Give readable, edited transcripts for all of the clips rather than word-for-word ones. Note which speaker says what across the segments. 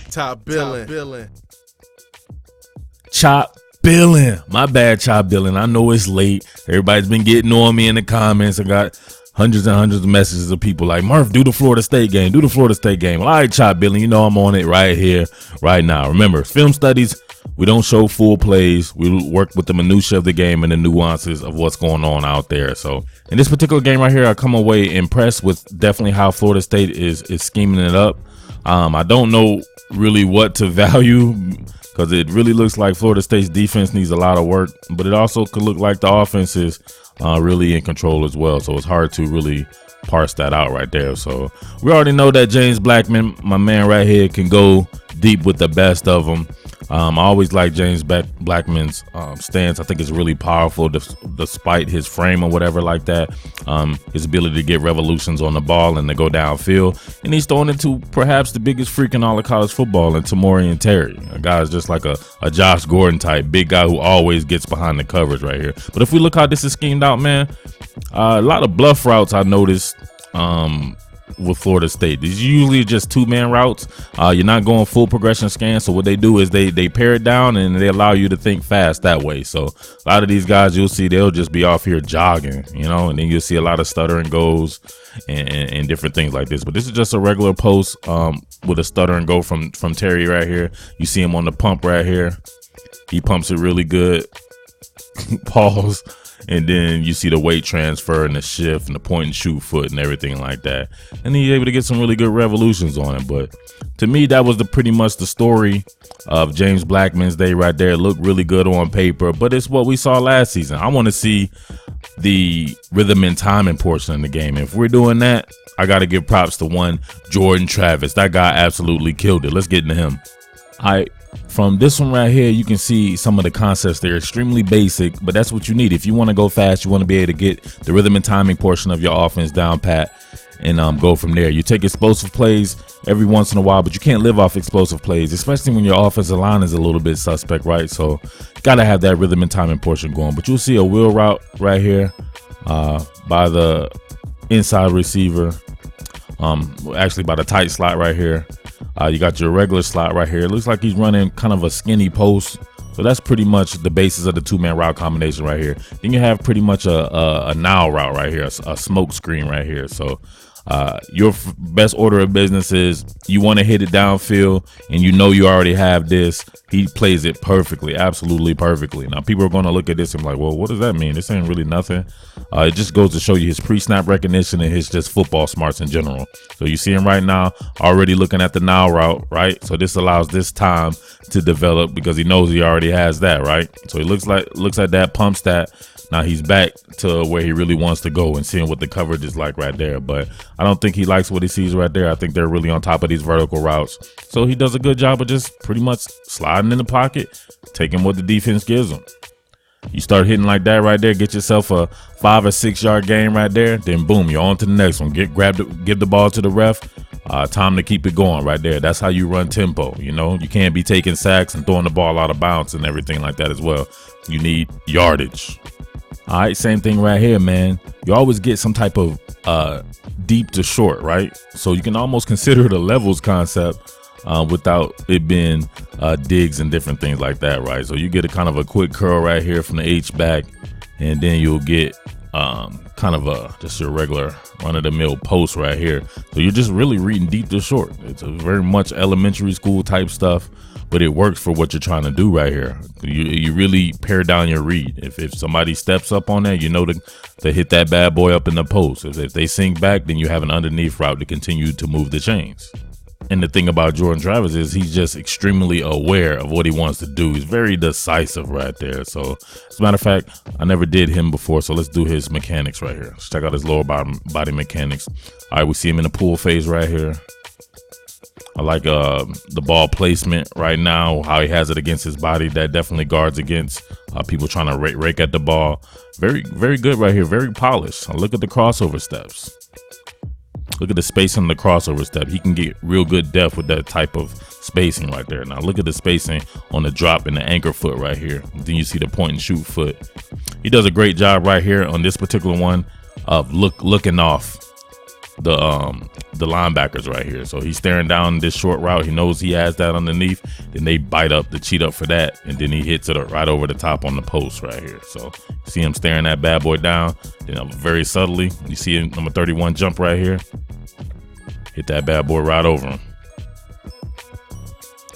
Speaker 1: Top Billin.
Speaker 2: Chop Billin. My bad, Chop Billin. I know it's late. Everybody's been getting on me in the comments. I got hundreds and hundreds of messages of people like, Murf, do the Florida State game. Do the Florida State game. Well, all right, Chop Billin. You know I'm on it right here, right now. Remember, film studies, we don't show full plays. We work with the minutia of the game and the nuances of what's going on out there. So in this particular game right here, I come away impressed with definitely how Florida State is scheming it up. I don't know really what to value because it really looks like Florida State's defense needs a lot of work, but it also could look like the offense is really in control as well. So it's hard to really parse that out right there. So we already know that James Blackman, my man right here, can go deep with the best of them. I always like James Blackman's stance. I think it's really powerful despite his frame or whatever like that. His ability to get revolutions on the ball and to go downfield. And he's throwing into perhaps the biggest freak in all of college football in Tamorian Terry. A guy's just like a Josh Gordon type, big guy who always gets behind the coverage right here. But if we look how this is schemed out, man, a lot of bluff routes I noticed with Florida State. These usually just two-man routes. You're not going full progression scan. So what they do is they pare it down and they allow you to think fast that way. So a lot of these guys you'll see, they'll just be off here jogging, you know, and then you'll see a lot of stuttering goes and different things like this. But this is just a regular post with a stutter and go from Terry right here. You see him on the pump right here. He pumps it really good. Pause. And then you see the weight transfer and the shift and the point and shoot foot and everything like that. And he's able to get some really good revolutions on it. But to me, that was pretty much the story of James Blackman's day right there. It looked really good on paper, but it's what we saw last season. I want to see the rhythm and timing portion of the game. If we're doing that, I got to give props to one Jordan Travis. That guy absolutely killed it. Let's get into him. All right. From this one right here, you can see some of the concepts. They're extremely basic, but that's what you need. If you want to go fast, you want to be able to get the rhythm and timing portion of your offense down pat and go from there. You take explosive plays every once in a while, but you can't live off explosive plays, especially when your offensive line is a little bit suspect, right? So got to have that rhythm and timing portion going. But you'll see a wheel route right here by the inside receiver, actually by the tight slot right here. You got your regular slot right here. It looks like he's running kind of a skinny post. So that's pretty much the basis of the two-man route combination right here. Then you have pretty much a now route right here, a smoke screen right here. So your best order of business is you want to hit it downfield and you know you already have this. He plays it perfectly, absolutely perfectly. Now people are going to look at this and be like, well, what does that mean? This ain't really nothing. It just goes to show you his pre-snap recognition and his just football smarts in general. So you see him right now already looking at the now route, right? So this allows this time to develop because he knows he already has that, right? So he looks at that, pumps that. Now he's back to where he really wants to go and seeing what the coverage is like right there. But I don't think he likes what he sees right there. I think they're really on top of these vertical routes. So he does a good job of just pretty much sliding in the pocket, taking what the defense gives him. You start hitting like that right there, get yourself a 5 or 6 yard gain right there. Then boom, you're on to the next one. Give the ball to the ref. Time to keep it going right there. That's how you run tempo. You know, you can't be taking sacks and throwing the ball out of bounds and everything like that as well. You need yardage. All right, same thing right here, man. You always get some type of deep to short, right? So you can almost consider it a levels concept without it being digs and different things like that, right? So you get a kind of a quick curl right here from the H back, and then you'll get kind of just your regular run-of-the-mill post right here. So you're just really reading deep to short. It's a very much elementary school type stuff, but it works for what you're trying to do right here. You really pare down your read. If somebody steps up on that, you know to hit that bad boy up in the post. If they sink back, then you have an underneath route to continue to move the chains. And the thing about Jordan Travis is he's just extremely aware of what he wants to do. He's very decisive right there. So as a matter of fact, I never did him before. So let's do his mechanics right here. Let's check out his lower body mechanics. All right, we see him in the pull phase right here. I like the ball placement right now, how he has it against his body. That definitely guards against people trying to rake at the ball. Very, very good right here. Very polished. Look at the crossover steps. Look at the spacing on the crossover step. He can get real good depth with that type of spacing right there. Now look at the spacing on the drop and the anchor foot right here. Then you see the point and shoot foot. He does a great job right here on this particular one of looking off the linebackers right here. So he's staring down this short route. He knows he has that underneath. Then they bite up to cheat up for that, and then he hits it right over the top on the post right here. So see him staring that bad boy down. Then very subtly, you see number 31 jump right here. Hit that bad boy right over him.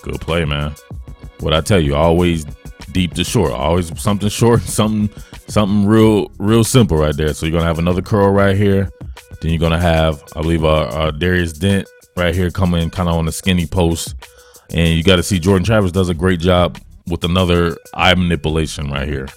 Speaker 2: Good play, man. What I tell you, always deep to short. Always something short, something real simple right there. So you're gonna have another curl right here. Then you're gonna have, I believe, Darius Dent right here coming kind of on the skinny post. And you got to see Jordan Travis does a great job with another eye manipulation right here.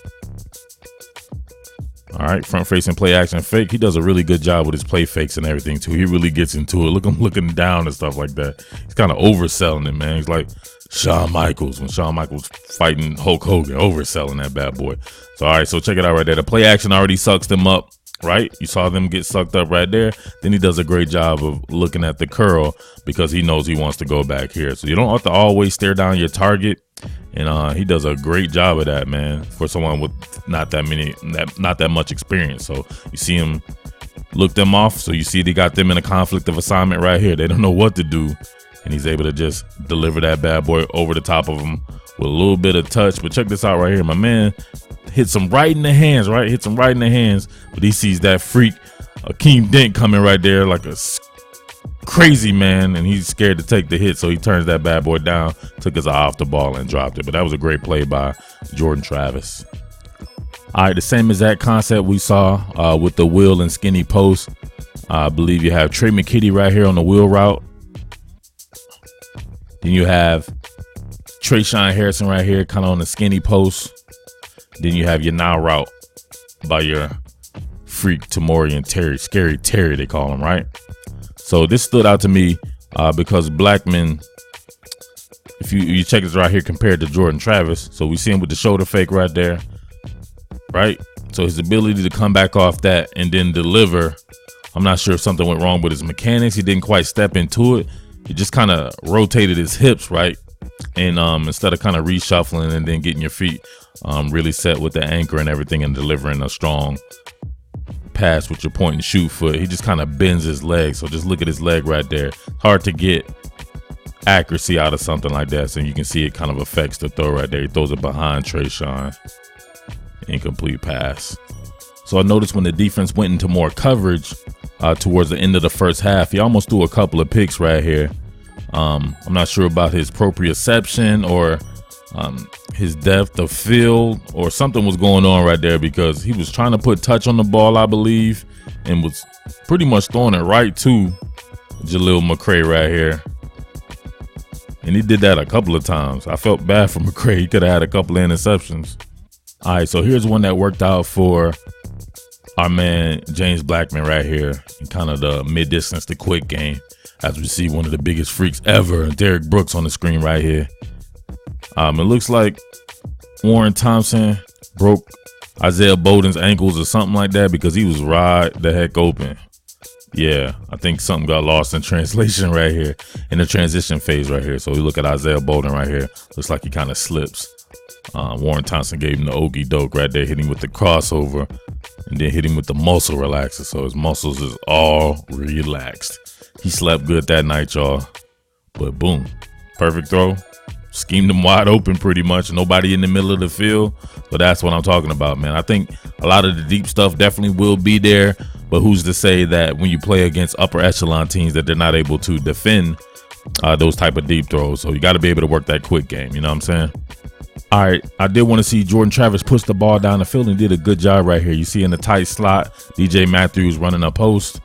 Speaker 2: All right, front facing play action fake. He does a really good job with his play fakes and everything too. He really gets into it. Look him looking down and stuff like that. He's kind of overselling it, man. He's like Shawn Michaels when Shawn Michaels fighting Hulk Hogan, overselling that bad boy. So all right, so check it out right there. The play action already sucks them up, right? You saw them get sucked up right there. Then he does a great job of looking at the curl because he knows he wants to go back here. So you don't have to always stare down your target. And he does a great job of that, man, for someone with not that much experience. So you see him look them off. So you see they got them in a conflict of assignment right here. They don't know what to do. And he's able to just deliver that bad boy over the top of them with a little bit of touch. But check this out right here. My man hits him right in the hands, right? Hits him right in the hands. But he sees that freak, Akeem Dent, coming right there like a crazy man, and he's scared to take the hit, so he turns that bad boy down, took his eye off the ball and dropped it. But that was a great play by Jordan Travis. All right, the same exact concept we saw with the wheel and skinny post. I believe you have Trey McKitty right here on the wheel route. Then you have Trayshawn Harrison right here kind of on the skinny post. Then you have your now route by your freak Tamori and Terry, Scary Terry they call him, right? So this stood out to me because Blackman, if you check this right here compared to Jordan Travis, so we see him with the shoulder fake right there, right? So his ability to come back off that and then deliver, I'm not sure if something went wrong with his mechanics. He didn't quite step into it. He just kind of rotated his hips, right? And instead of kind of reshuffling and then getting your feet really set with the anchor and everything and delivering a strong pass with your point and shoot foot, he just kind of bends his leg. So just look at his leg right there. Hard to get accuracy out of something like that. So you can see it kind of affects the throw right there. He throws it behind Trayshawn. Incomplete pass. So I noticed when the defense went into more coverage towards the end of the first half, he almost threw a couple of picks right here. I'm not sure about his proprioception or his depth of field, or something was going on right there, because he was trying to put touch on the ball, I believe, and was pretty much throwing it right to Jaleel McCray right here. And he did that a couple of times. I felt bad for McCray. He could have had a couple of interceptions. All right, so here's one that worked out for our man James Blackman right here in kind of the mid-distance to quick game, as we see one of the biggest freaks ever, Derek Brooks, on the screen right here. It looks like Warren Thompson broke Isaiah Bowden's ankles or something like that, because he was wide the heck open. Yeah, I think something got lost in translation right here in the transition phase right here. So we look at Isaiah Bowden right here. Looks like he kind of slips. Warren Thompson gave him the okey doke right there, hitting with the crossover and then hit him with the muscle relaxer. So his muscles is all relaxed. He slept good that night, y'all. But boom, perfect throw. Schemed him wide open pretty much. Nobody in the middle of the field. But that's what I'm talking about, man. I think a lot of the deep stuff definitely will be there. But who's to say that when you play against upper echelon teams that they're not able to defend those type of deep throws? So you got to be able to work that quick game. You know what I'm saying? All right, I did want to see Jordan Travis push the ball down the field, and did a good job right here. You see in the tight slot, DJ Matthews running a post.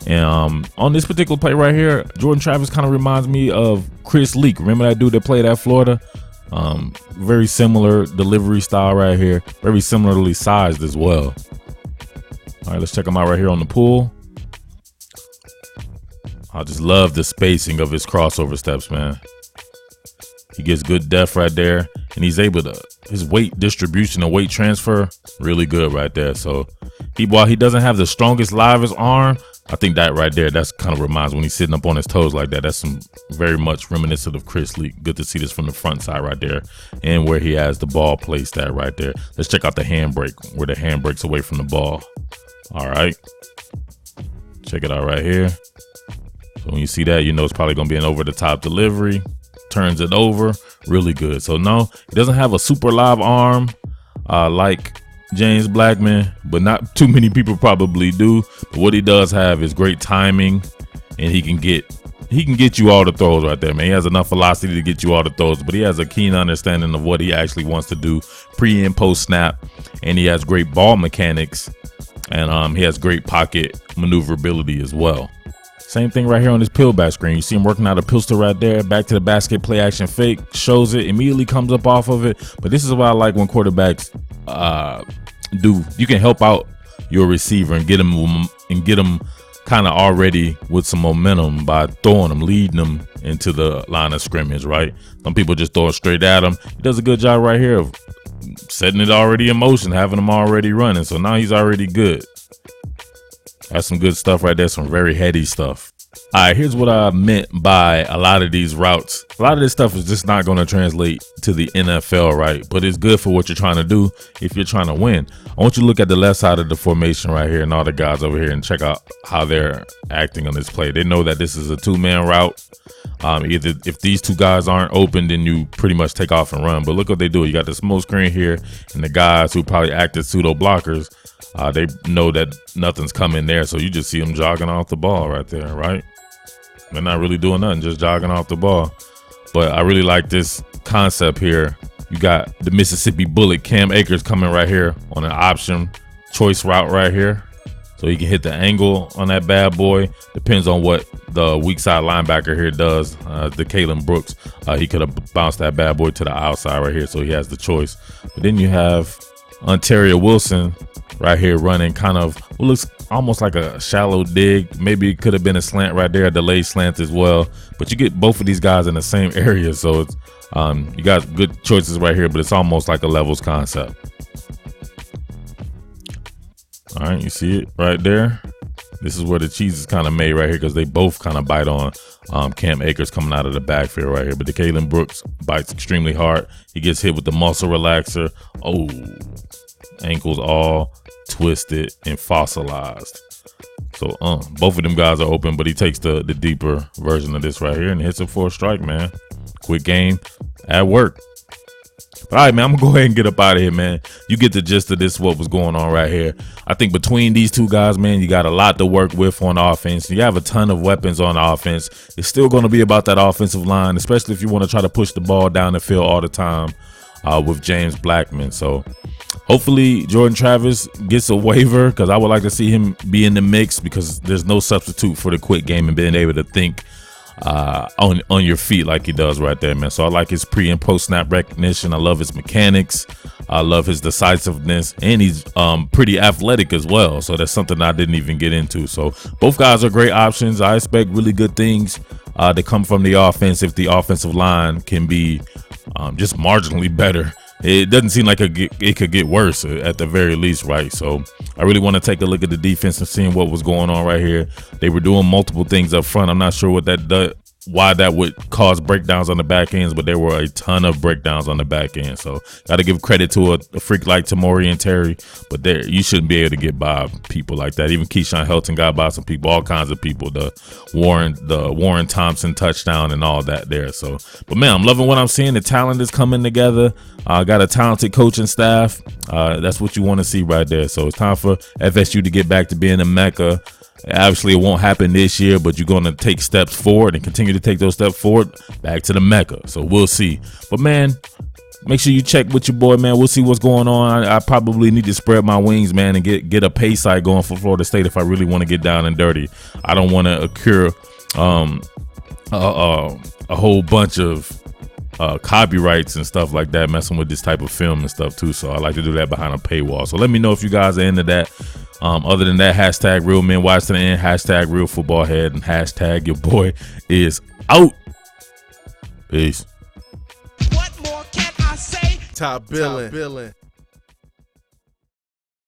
Speaker 2: And on this particular play right here, Jordan Travis kind of reminds me of Chris Leak. Remember that dude that played at Florida? Very similar delivery style right here. Very similarly sized as well. All right, let's check him out right here on the pool. I just love the spacing of his crossover steps, man. He gets good depth right there, and he's able to, his weight distribution and weight transfer, really good right there. So while he doesn't have the strongest, livest arm, I think that right there, that's kind of reminds when he's sitting up on his toes like that. That's some very much reminiscent of Chris Leak. Good to see this from the front side right there, and where he has the ball placed at right there. Let's check out the handbrake, where the hand breaks away from the ball. All right. Check it out right here. So when you see that, you know it's probably going to be an over-the-top delivery. Turns it over. Really good. So no, he doesn't have a super live arm like James Blackman, but not too many people probably do. But what he does have is great timing, and he can get you all the throws right there, man. He has enough velocity to get you all the throws, but he has a keen understanding of what he actually wants to do pre and post snap, and he has great ball mechanics, and he has great pocket maneuverability as well. Same thing right here on this peel back screen. You see him working out a pistol right there, back to the basket, play action fake, shows it, immediately comes up off of it. But this is what I like when quarterbacks do. You can help out your receiver and get him kind of already with some momentum by throwing them, leading them into the line of scrimmage, right? Some people just throw it straight at him. He does a good job right here of setting it already in motion, having him already running. So now he's already good. That's some good stuff right there, some very heady stuff. All right, here's what I meant by a lot of these routes. A lot of this stuff is just not going to translate to the NFL, right? But it's good for what you're trying to do if you're trying to win. I want you to look at the left side of the formation right here and all the guys over here and check out how they're acting on this play. They know that this is a two-man route. Either if these two guys aren't open, then you pretty much take off and run. But look what they do. You got the smoke screen here, and the guys who probably act as pseudo blockers, they know that nothing's coming there. So you just see them jogging off the ball right there, right? They're not really doing nothing, just jogging off the ball. But I really like this concept here. You got the Mississippi Bullet, Cam Akers, coming right here on an option choice route right here. So he can hit the angle on that bad boy. Depends on what the weak side linebacker here does. The Kalen Brooks, he could have bounced that bad boy to the outside right here. So he has the choice. But then you have Ontario Wilson right here running kind of what looks almost like a shallow dig. Maybe it could have been a slant right there, a delayed slant as well. But you get both of these guys in the same area. So it's you got good choices right here, but it's almost like a levels concept. All right, you see it right there. This is where the cheese is kind of made right here because they both kind of bite on Cam Akers coming out of the backfield right here. But the Kalen Brooks bites extremely hard. He gets hit with the muscle relaxer. Oh, ankles all twisted and fossilized. So both of them guys are open, but he takes the deeper version of this right here and hits it for a strike, man. Quick game at work. All right, man, I'm gonna go ahead and get up out of here, man. You get the gist of this, what was going on right here. I think between these two guys, man, you got a lot to work with on offense. You have a ton of weapons on offense. It's still going to be about that offensive line, especially if you want to try to push the ball down the field all the time with James Blackman. So hopefully Jordan Travis gets a waiver because I would like to see him be in the mix because there's no substitute for the quick game and being able to think on your feet like he does right there, man. So I like his pre and post snap recognition. I love his mechanics. I love his decisiveness, and he's pretty athletic as well. So that's something I didn't even get into. So both guys are great options. I expect really good things to come from the offense if the offensive line can be just marginally better. It doesn't seem like it could get worse at the very least, right? So I really want to take a look at the defense and seeing what was going on right here. They were doing multiple things up front. I'm not sure what that does, why that would cause breakdowns on the back ends, but there were a ton of breakdowns on the back end. So got to give credit to a freak like Tamori and Terry, but there you shouldn't be able to get by people like that. Even Keyshawn Helton got by some people, all kinds of people. The Warren Thompson touchdown and all that there. So, but man, I'm loving what I'm seeing. The talent is coming together. Got a talented coaching staff. That's what you want to see right there. So it's time for FSU to get back to being a mecca. Obviously, it won't happen this year, but you're going to take steps forward and continue to take those steps forward back to the mecca. So we'll see. But, man, make sure you check with your boy, man. We'll see what's going on. I probably need to spread my wings, man, and get a pay site going for Florida State if I really want to get down and dirty. I don't want to accrue a whole bunch of copyrights and stuff like that, messing with this type of film and stuff too. So I like to do that behind a paywall. So let me know if you guys are into that. Other than that, hashtag real men watch to the end, hashtag real football head, and hashtag your boy is out. Peace.
Speaker 1: What more can I say? Top Billin.